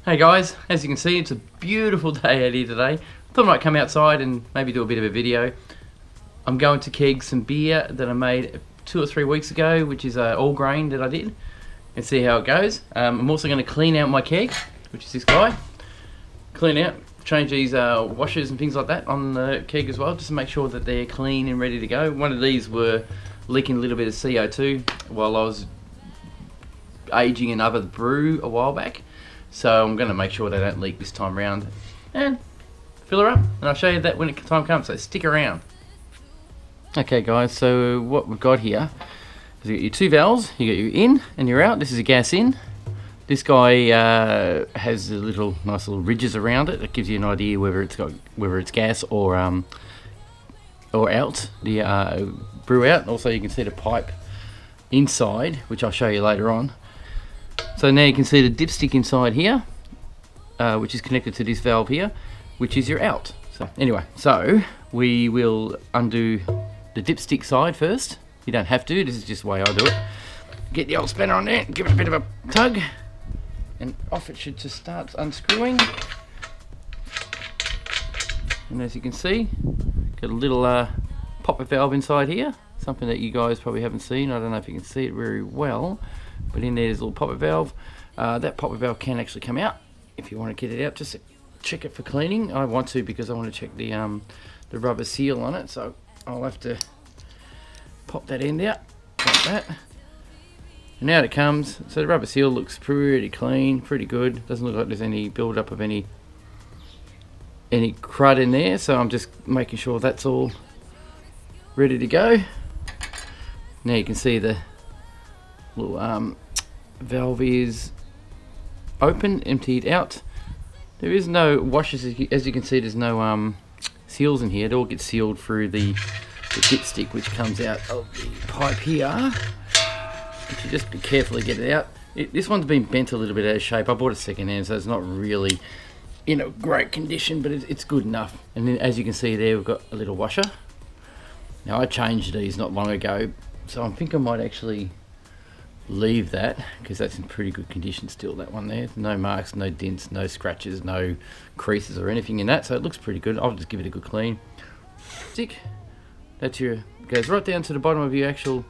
Hey guys, as you can see it's a beautiful day out here today. Thought I might come outside and maybe do a bit of a video. I'm going to keg some beer that I made 2 or 3 weeks ago, which is all grain that I did, and see how it goes. I'm also going to clean out my keg, which is this guy. Clean out, change these washers and things like that on the keg as well, just to make sure that they're clean and ready to go. One of these were leaking a little bit of CO2 while I was aging another brew a while back. So I'm going to make sure they don't leak this time around and fill her up, and I'll show you that when time comes, so stick around. Okay guys, so what we've got here is you got your 2 valves, you got your in and your out. This is a gas in. This guy has a nice little ridges around it. It gives you an idea whether it's gas or out, the brew out. Also you can see the pipe inside, which I'll show you later on. So now you can see the dipstick inside here, which is connected to this valve here, which is your out. So anyway, so we will undo the dipstick side first. You don't have to, this is just the way I do it. Get the old spanner on there, give it a bit of a tug, and off it should just start unscrewing. And as you can see, got a little popper valve inside here, something that you guys probably haven't seen. I don't know if you can see it very well, but in there's a little popper valve. That popper valve can actually come out if you want to get it out, just to check it for cleaning. I want to, because I want to check the rubber seal on it, so I'll have to pop that end out like that. And out it comes. So the rubber seal looks pretty clean, pretty good. Doesn't look like there's any build up of any crud in there, so I'm just making sure that's all ready to go. Now you can see the little valve is open, emptied out. There is no washers, as you can see. There's no seals in here. It all gets sealed through the dipstick, which comes out of the pipe here. If you just be careful to get it out. This one's been bent a little bit out of shape. I bought it second hand, so it's not really in a great condition, but it's good enough. And then as you can see there, we've got a little washer. Now I changed these not long ago, so I think I might actually leave that, because that's in pretty good condition still, that one there. No marks, no dents, no scratches, no creases or anything in that, so it looks pretty good. I'll just give it a good clean. Stick. That's goes right down to the bottom of your actual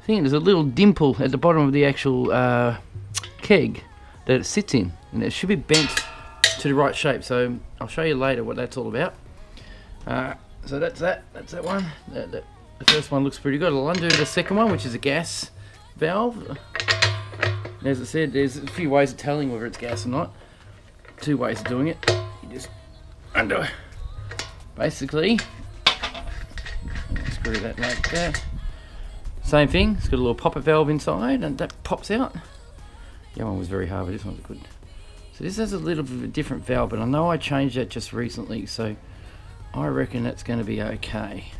thing. There's a little dimple at the bottom of the actual keg that it sits in, and it should be bent to the right shape, so I'll show you later what that's all about. So that's that one. The first one looks pretty good. I'll undo the second one, which is a gas valve. As I said, there's a few ways of telling whether it's gas or not. 2 ways of doing it. You just undo it. Basically, screw that like that. Same thing, it's got a little popper valve inside, and that pops out. The other one was very hard, but this one's good. So this has a little bit of a different valve, but I know I changed that just recently, so I reckon that's going to be okay.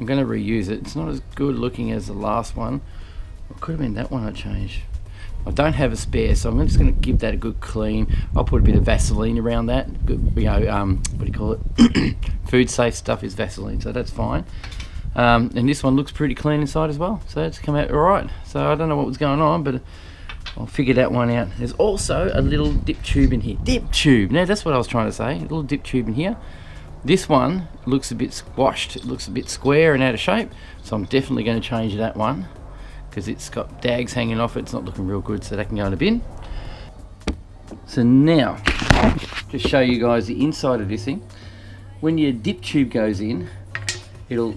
I'm going to reuse it. It's not as good looking as the last one. It could have been that one I changed. I don't have a spare, so I'm just going to give that a good clean. I'll put a bit of Vaseline around that. Good, you know, what do you call it? Food safe stuff is Vaseline, so that's fine. And this one looks pretty clean inside as well, so it's come out alright. So I don't know what was going on, but I'll figure that one out. There's also a little dip tube in here. Dip tube! Now that's what I was trying to say. A little dip tube in here. This one looks a bit squashed. It looks a bit square and out of shape, so I'm definitely going to change that one, because it's got dags hanging off it. It's not looking real good, so that can go in a bin. So now, just show you guys the inside of this thing. When your dip tube goes in, it'll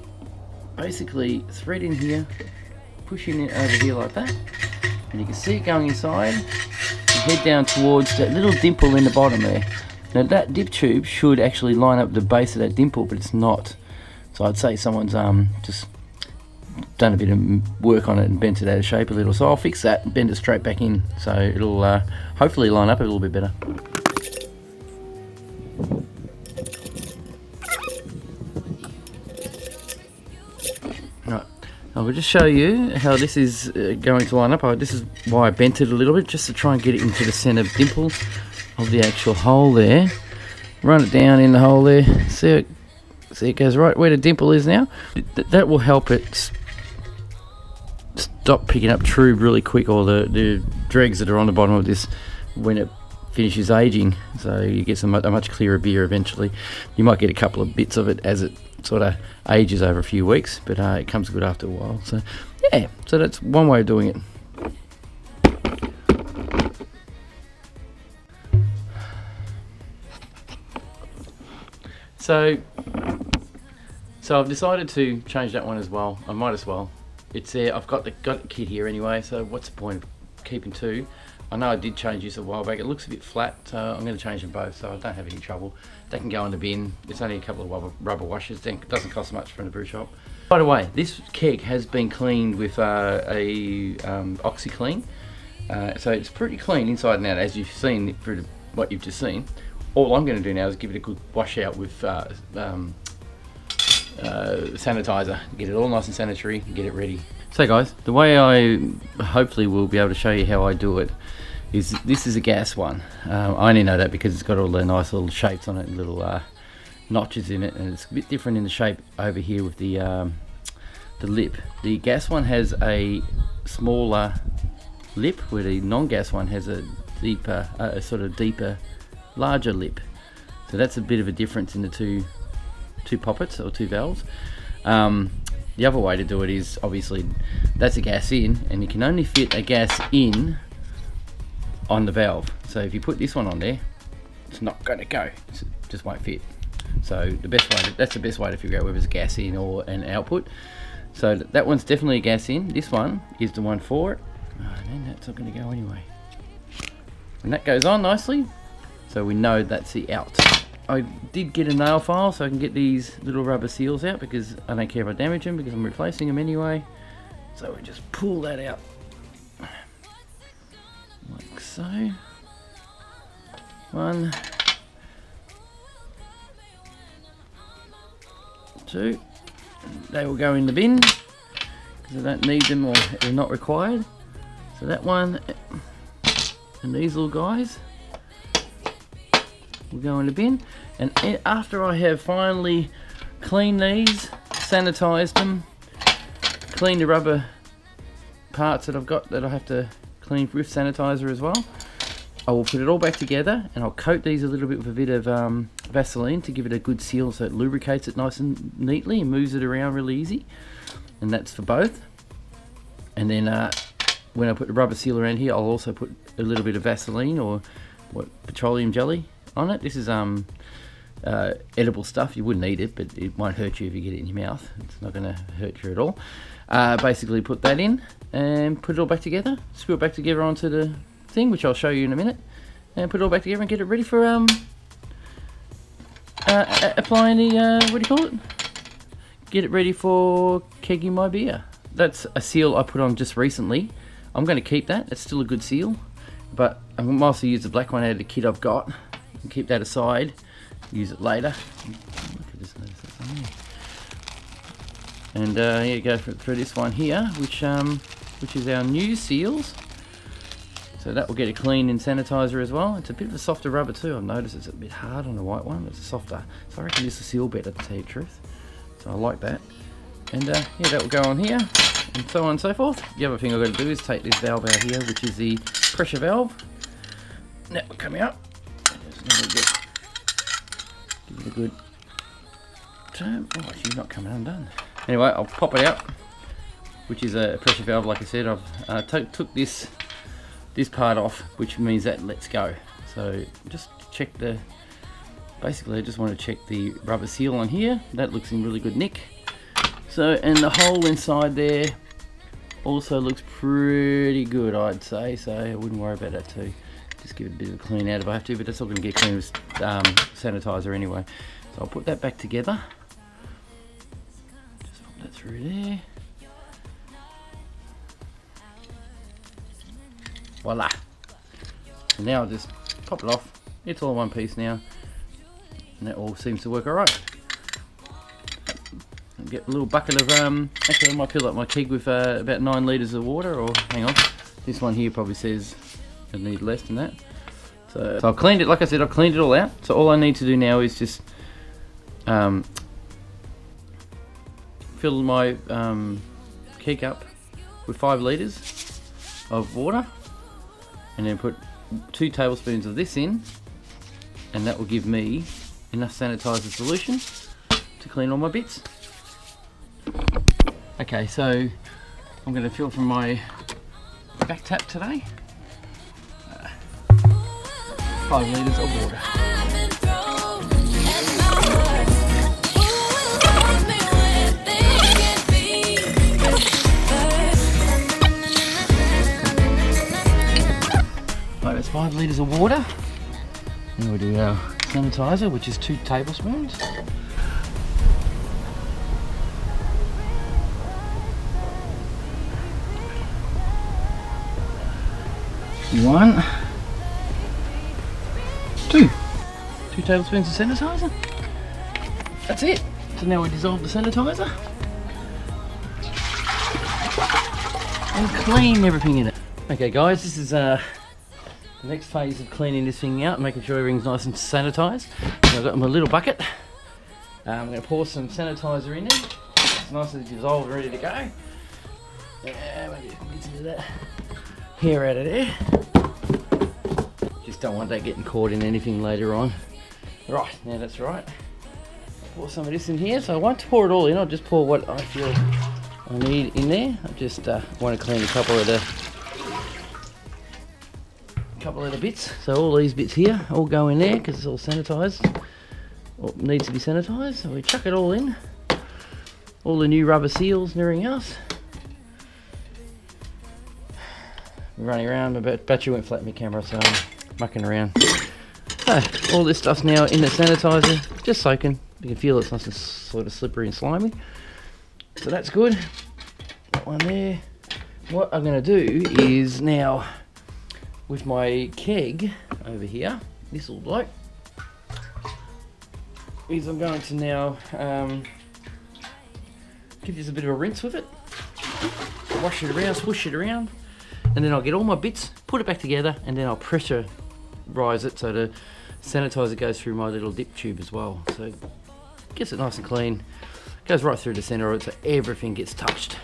basically thread in here, push in over here like that, and you can see it going inside, and head down towards that little dimple in the bottom there. Now that dip tube should actually line up the base of that dimple, but it's not. So I'd say someone's just done a bit of work on it and bent it out of shape a little. So I'll fix that and bend it straight back in, so it'll hopefully line up a little bit better. Right, I will just show you how this is going to line up. This is why I bent it a little bit, just to try and get it into the center dimple of the actual hole there. Run it down in the hole there. See it goes right where the dimple is now. That will help it stop picking up trube really quick, or the dregs that are on the bottom of this when it finishes aging, so you get a much clearer beer eventually. You might get a couple of bits of it as it sort of ages over a few weeks, but it comes good after a while. So yeah, so that's one way of doing it. So I've decided to change that one as well. I might as well. It's there. I've got the kit here anyway. So what's the point of keeping two? I know I did change this a while back. It looks a bit flat, so I'm going to change them both so I don't have any trouble. They can go in the bin. It's only a couple of rubber washers. It doesn't cost much from the brew shop. By the way, this keg has been cleaned with OxyClean. So it's pretty clean inside and out, as you've seen through what you've just seen. All I'm going to do now is give it a good wash out with sanitizer. Get it all nice and sanitary and get it ready. So guys, the way I hopefully will be able to show you how I do it is this is a gas one. I only know that because it's got all the nice little shapes on it, little notches in it, and it's a bit different in the shape over here with the lip. The gas one has a smaller lip, where the non-gas one has a deeper, larger lip. So that's a bit of a difference in the two poppets or two valves. The other way to do it is obviously that's a gas in, and you can only fit a gas in on the valve. So if you put this one on there, it's not going to go. It just won't fit. So that's the best way to figure out whether it's a gas in or an output. So that one's definitely a gas in. This one is the one for it. Oh, and that's not going to go anyway. And that goes on nicely, so we know that's the out. I did get a nail file so I can get these little rubber seals out, because I don't care if I damage them because I'm replacing them anyway. So we just pull that out like so. One, two. They will go in the bin because I don't need them, or they're not required. So that one and these little guys will go in the bin. And after I have finally cleaned these, sanitized them, cleaned the rubber parts that I've got that I have to clean with sanitizer as well, I will put it all back together, and I'll coat these a little bit with a bit of Vaseline to give it a good seal so it lubricates it nice and neatly and moves it around really easy. And that's for both. And then when I put the rubber seal around here, I'll also put a little bit of Vaseline or petroleum jelly on it. This is edible stuff. You wouldn't eat it, but it won't hurt you if you get it in your mouth. It's not going to hurt you at all. Basically put that in and put it all back together, screw it back together onto the thing, which I'll show you in a minute, and put it all back together and get it ready for applying the what do you call it? Get it ready for kegging my beer. That's a seal I put on just recently. I'm going to keep that. It's still a good seal, but I might also use the black one out of the kit I've got and keep that aside. Use it later. And yeah, go through this one here, which is our new seals. So that will get it clean in sanitizer as well. It's a bit of a softer rubber too. I've noticed it's a bit hard on the white one. It's softer, so I reckon this will seal better, to tell you the truth. So I like that. And yeah, that will go on here, and so on and so forth. The other thing I've got to do is take this valve out here, which is the pressure valve. That will come out. Just give it a good turn. Oh, she's not coming undone. Anyway, I'll pop it out, which is a pressure valve. Like I said, I've took this part off, which means that lets go. So just check basically I just want to check the rubber seal on here. That looks in really good nick. So, and the hole inside there also looks pretty good, I'd say. So I wouldn't worry about that too. Just give it a bit of a clean out if I have to, but that's all going to get clean with sanitizer anyway. So I'll put that back together. Just put that through there. Voila. So now I'll just pop it off. It's all in one piece now, and that all seems to work alright. Get a little bucket of actually I might fill up my keg with about 9 litres of water, or hang on, this one here probably says I need less than that. So I've cleaned it, like I said, I've cleaned it all out. So all I need to do now is just fill my keg up with 5 litres of water, and then put 2 tablespoons of this in, and that will give me enough sanitizer solution to clean all my bits. Okay, so I'm going to fill from my back tap today. 5 litres of water. Right, that's 5 litres of water. Then we'll do our sanitizer, which is 2 tablespoons. One, 2 tablespoons of sanitizer. That's it. So now we dissolve the sanitizer and clean everything in it. Okay guys, this is the next phase of cleaning this thing out, making sure everything's nice and sanitized. So I've got my little bucket. I'm going to pour some sanitizer in there. It's nicely dissolved and ready to go. Yeah, maybe I can get some of that hair out of there. Just don't want that getting caught in anything later on. Right, now that's right. I'll pour some of this in here. So I won't pour it all in, I'll just pour what I feel I need in there. I just want to clean a couple of the bits. So all these bits here all go in there because it's all sanitized, or needs to be sanitized. So we chuck it all in. All the new rubber seals and everything else. I'm running around, my battery went flat in my camera, so I'm mucking around. So all this stuff's now in the sanitizer, just soaking. You can feel it's nice and sort of slippery and slimy. So that's good. That one there. What I'm going to do is now, with my keg over here, this little bloke, is I'm going to now give this a bit of a rinse with it. Wash it around, swoosh it around. And then I'll get all my bits, put it back together, and then I'll pressurize it so the sanitizer goes through my little dip tube as well. So it gets it nice and clean, goes right through the center of it so everything gets touched.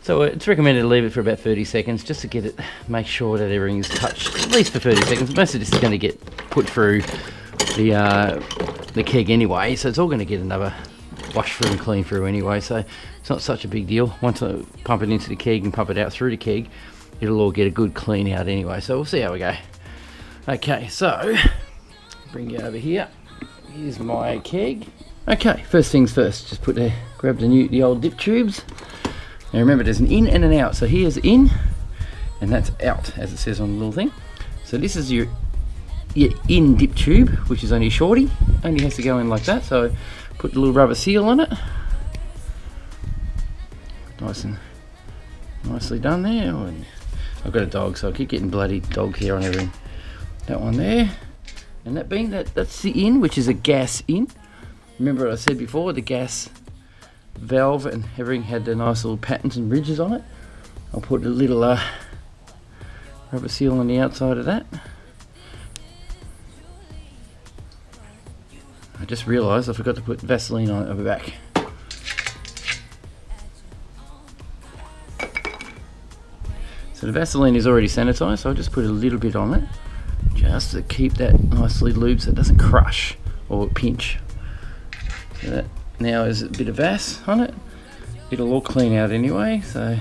So it's recommended to leave it for about 30 seconds just to get it, make sure that everything is touched, at least for 30 seconds. Most of this is going to get put through the keg anyway, so it's all going to get another wash through and clean through anyway, so it's not such a big deal. Once I pump it into the keg and pump it out through the keg, it'll all get a good clean out anyway, so we'll see how we go. Okay, so bring you over here. Here's my keg. Okay, first things first, just grab the old dip tubes. Now remember, there's an in and an out, so here's in and that's out, as it says on the little thing. So this is your in dip tube, which is only shorty, only has to go in like that. So put the little rubber seal on it, nice and nicely done there. Oh, I've got a dog, so I keep getting bloody dog hair on everything. That one there, and that's the in, which is a gas in. Remember what I said before, the gas valve and everything had the nice little patterns and ridges on it. I'll put a little rubber seal on the outside of that. I just realised I forgot to put Vaseline on it over back. So the Vaseline is already sanitised, so I'll just put a little bit on it just to keep that nicely lubed so it doesn't crush or pinch. So that now is a bit of Vas on it. It'll all clean out anyway, so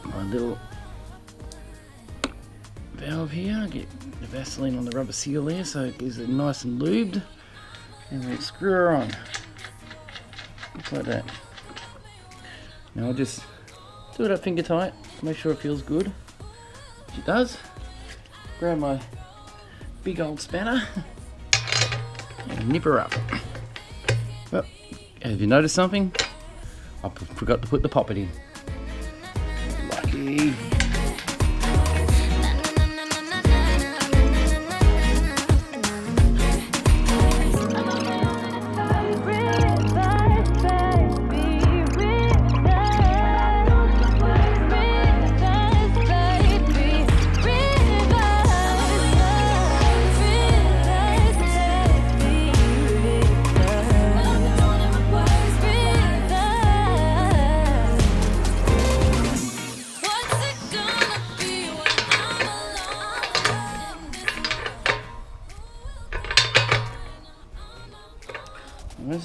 my little valve here, get the Vaseline on the rubber seal there so it gives it nice and lubed, and we screw her on just like that. Now I'll just do it up finger tight, make sure it feels good, which it does. Grab my big old spanner and nip her up. Well, have you noticed something? I forgot to put the poppet in. Lucky.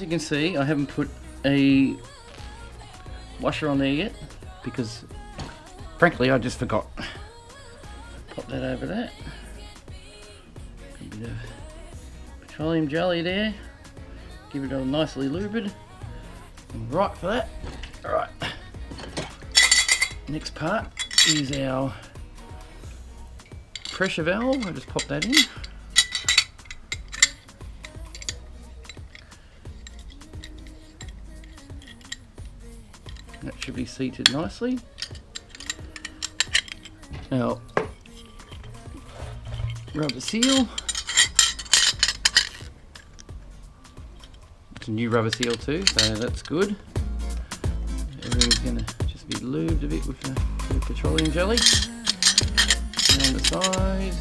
as you can see, I haven't put a washer on there yet because frankly I just forgot. Pop that over that. A bit of petroleum jelly there. Give it a nicely lubed. And right for that. Alright. Next part is our pressure valve. I'll just pop that in. That should be seated nicely. Now, rubber seal. It's a new rubber seal too, so that's good. Everything's gonna just be lubed a bit with the petroleum jelly. And on the side.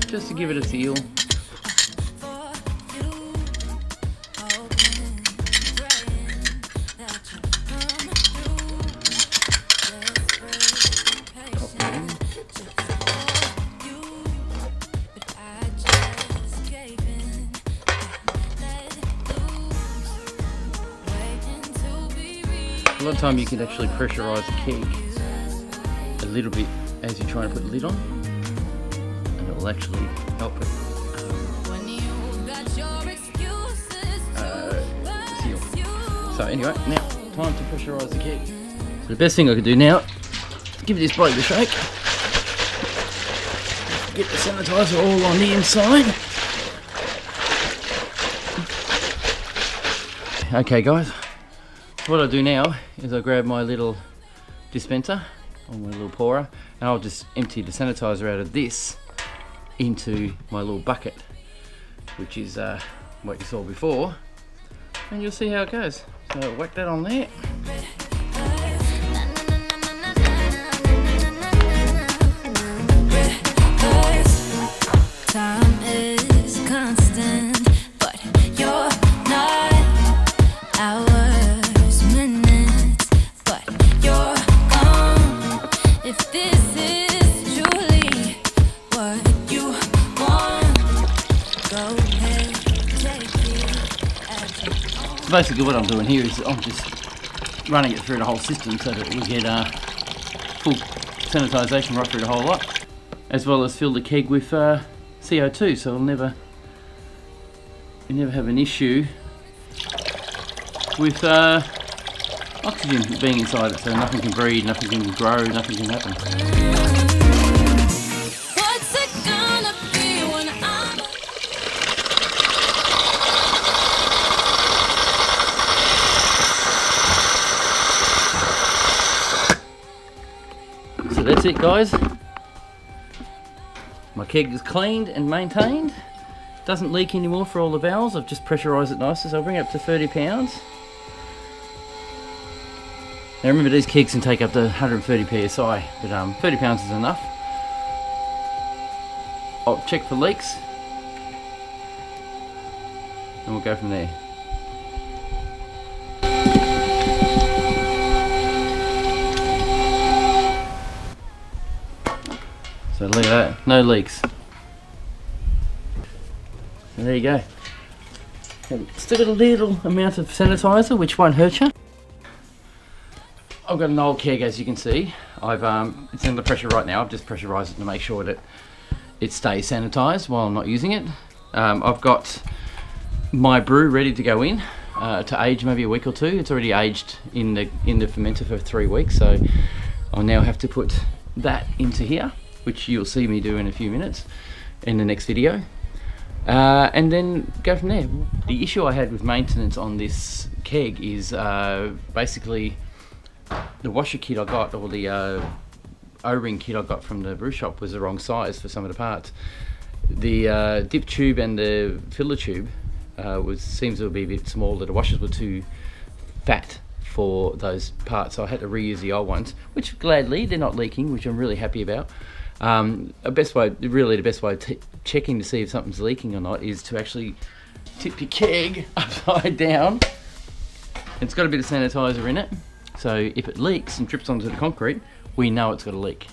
Just to give it a seal. A lot of time you can actually pressurise the keg a little bit as you're trying to put the lid on, and it will actually help it seal. So anyway, now time to pressurise the keg. So the best thing I could do now is give this bloke a shake. Get the sanitizer all on the inside. Okay guys. What I'll do now is I'll grab my little dispenser or my little pourer and I'll just empty the sanitizer out of this into my little bucket, which is what you saw before, and you'll see how it goes. So whack that on there. Time is constant, but you're not. Hours, minutes, but you're gone. If this is truly what you want, go ahead, take it as you want. So basically what I'm doing here is I'm just running it through the whole system so that we get full sanitisation right through the whole lot, as well as fill the keg with CO2, so we'll never have an issue with oxygen being inside it, so nothing can breathe, nothing can grow, nothing can happen. What's it gonna be when I'm... So that's it guys. My keg is cleaned and maintained. Doesn't leak anymore for all the valves. I've just pressurised it nicely, so I'll bring it up to 30 pounds. Now remember, these kegs can take up to 130 psi, but 30 pounds is enough. I'll check for leaks and we'll go from there. So look at that, no leaks. So there you go. And still got a little amount of sanitizer, which won't hurt you. I've got an old keg, as you can see. It's under pressure right now. I've just pressurised it to make sure that it stays sanitised while I'm not using it. I've got my brew ready to go in to age maybe a week or two. It's already aged in the fermenter for 3 weeks, so I'll now have to put that into here, which you'll see me do in a few minutes in the next video. And then go from there. The issue I had with maintenance on this keg is basically the washer kit I got, or the O-ring kit I got from the brew shop, was the wrong size for some of the parts. The dip tube and the filler tube seems to be a bit smaller. The washers were too fat for those parts, so I had to reuse the old ones, which gladly they're not leaking, which I'm really happy about. The best way of checking to see if something's leaking or not is to actually tip your keg upside down. It's got a bit of sanitizer in it, so if it leaks and drips onto the concrete, we know it's got a leak.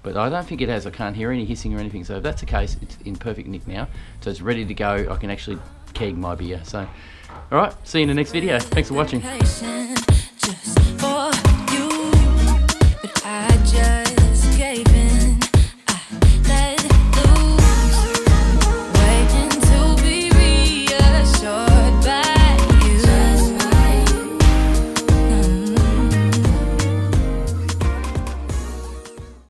but I don't think it has. I can't hear any hissing or anything. So if that's the case, it's in perfect nick now. So it's ready to go. I can actually keg my beer. So, all right, see you in the next video. Thanks for watching. Just for you, but I just gave in.